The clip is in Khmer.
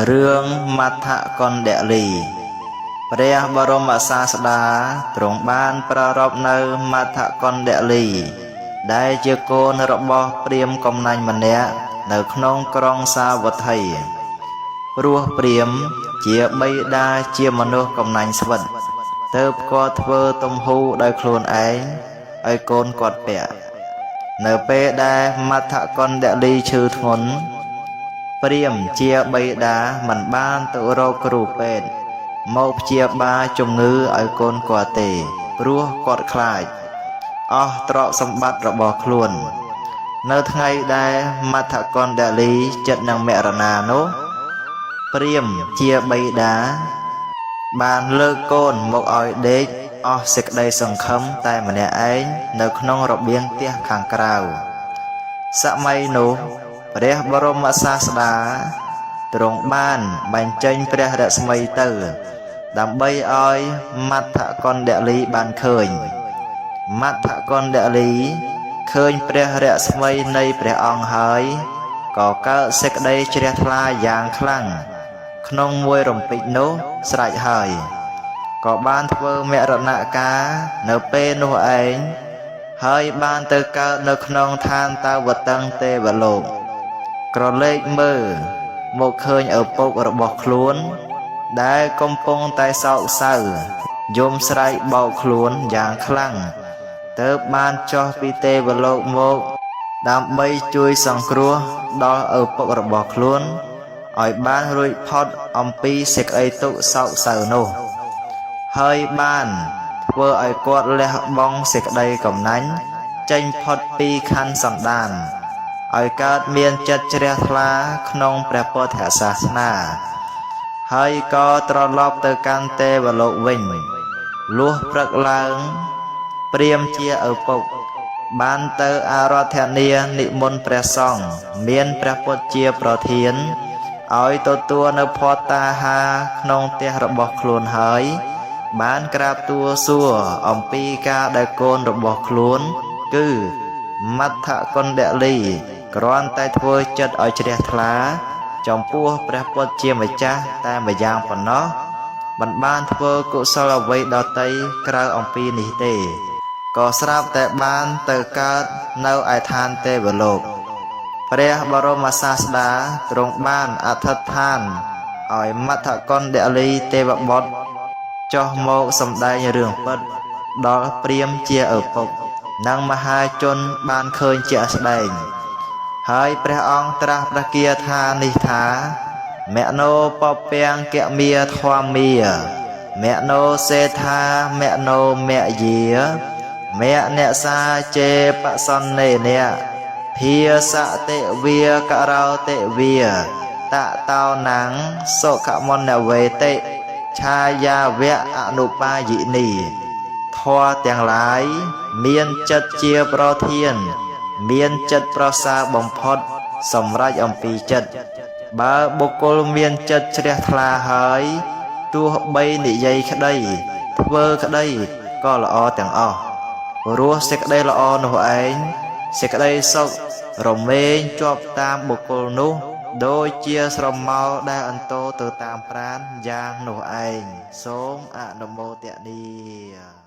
Rương mặt thạ con đẹ lìព្រះបរមសាស្តាទ្រង់បានប្រារព្ធនៅមត្ថកណ្ឌលីដែលជាកូនរបស់ព្រាហ្មណ៍កំណាញ់ម្នាក់នៅក្នុងក្រុងសាវត្ថីព្រោះព្រាហ្មណ៍ជាបិតាជាមនុស្សកំណាញ់ស្វិតទើបគាត់ធ្វើទំហូរដោយខ្លួនឯងឲ្យកូនគាត់ពាក់នៅពេលដែលមត្ថកណ្ឌលីឈឺធ្ងន់ព្រាហ្មណ៍ជាបិតាមិនបានទៅរកគ្រូពេទ្យមកព្យាបាលជំងឺឲ្យកូនគាត់ទេព្រោះគាត់ខ្លាចអស់ទ្រព្យសម្បត្តិរបស់ខ្លួននៅថ្ងៃដែលមត្ថកណ្ឌលីចិត្តនឹងមរណានោះព្រាហ្មណ៍ជាបិតាបានលើកកូនមកឲ្យដេកអស់សេចក្តីសង្ឃឹមតែម្នាក់ឯងនៅក្នុងរបៀងផ្ទះខាងក្រៅសម័យនោះព្រះបរមសាស្តាទ្រង់បានបញ្ចេញព្រះរស្មីទៅដើម្បីឲ្យមត្ថកណ្ឌលីបានឃើញមត្ថកណ្ឌលីឃើញព្រះរស្មីនៃព្រះអង្គហើយក៏កើតសេចក្តីជ្រះថ្លាយ៉ាងខ្លាំងក្នុងមួយរំពេចនោះស្រេចហើយក៏បានធ្វើមរណកាលនៅពេលនោះឯងហើយបានទៅកើតនៅក្នុងឋានតាវតឹងទេវលោកក្រឡេកមើលមកឃើញឪពុករបស់ខ្លួនដែលកំពុងតែសោកសៅយំស្រែកបោកខ្លួនយ៉ាងខ្លាំងទើបបានចុះពីទេវលោកមកដើម្បីជួយសង្គ្រោះដល់ឪពុករបស់ខ្លួនឲ្យបានរួចផុតអំពីសេចក្តីទុក្ខសោកសៅនោះហើយបានធ្វើឲ្យគាត់លះបង់សេចក្តីកំណាញ់ចេញផុតពីខន្ធសន្តានឲ្យកើតមានចិត្តជ្រះថ្លាក្នុងព្រះពុទ្ធសាសនាហើយក៏ត្រឡប់ទៅកាន់ទេវលោកវិញលុះព្រឹកឡើងព្រាហ្មណ៍ជាឪពុកបានទៅអារាធនានិមន្តព្រះសង្ឃមានព្រះពុទ្ធជាប្រធានឲ្យទទួលនៅភត្តាហារក្នុងផ្ទះរបស់ខ្លួនហើយបានក្រាបទូលសួរអំពីការដែលកូនរបស់ខ្លួនគឺមត្ថកណ្ឌលីគ្រាន់តែធ្វើចិត្តឲ្យជ្រះថ្លាចំពោះព្រះពុទ្ធជាម្ចាស់តែម្យ៉ាងប៉ុណ្ណោះមិនបានធ្វើកុសលអ្វីដទៃក្រៅអំពីនេះទេក៏ស្រាប់តែបានទៅកើតនៅឯឋានទេវលោកព្រះបរមសាស្តាទ្រង់បានអធិដ្ឋានឲ្យមត្ថកណ្ឌលីទេវបុត្រចុះមកសម្ដែងរឿងពិតដល់ព្រាហ្មណ៍ជាឪពុកនិងមហាជនបានឃើញជាក់ស្ដែងហើយព្រះអង្គត្រាស់ព្រះគាថានេះថាមនោបពាំងកមាធម្មាមនោសេថាមនោមយាមអ្នកសាជេបសន្នេនៈភាសតិវាករោតិវាតតោណੰសុខមនវេតិឆាយាវៈអនុបាយិនីធម៌ទាំងឡាយមានចិត្តជាប្រធានមានចិត្តប្រសើរបំផុតសម្រេចអំពីចិត្តបើបុគ្គលមានចិត្តជ្រះថ្លាហើយទោះបីនិយាយក្តីធ្វើក្តីក៏ល្អទាំងអស់ព្រោះសេចក្តីល្អនោះឯងសេចក្តីសុខរមែងជាប់តាមបុគ្គលនោះដូចជាស្រមោលដែលអន្តោទៅតាមប្រាណយ៉ាងនោះឯងសូមអនុមោទនា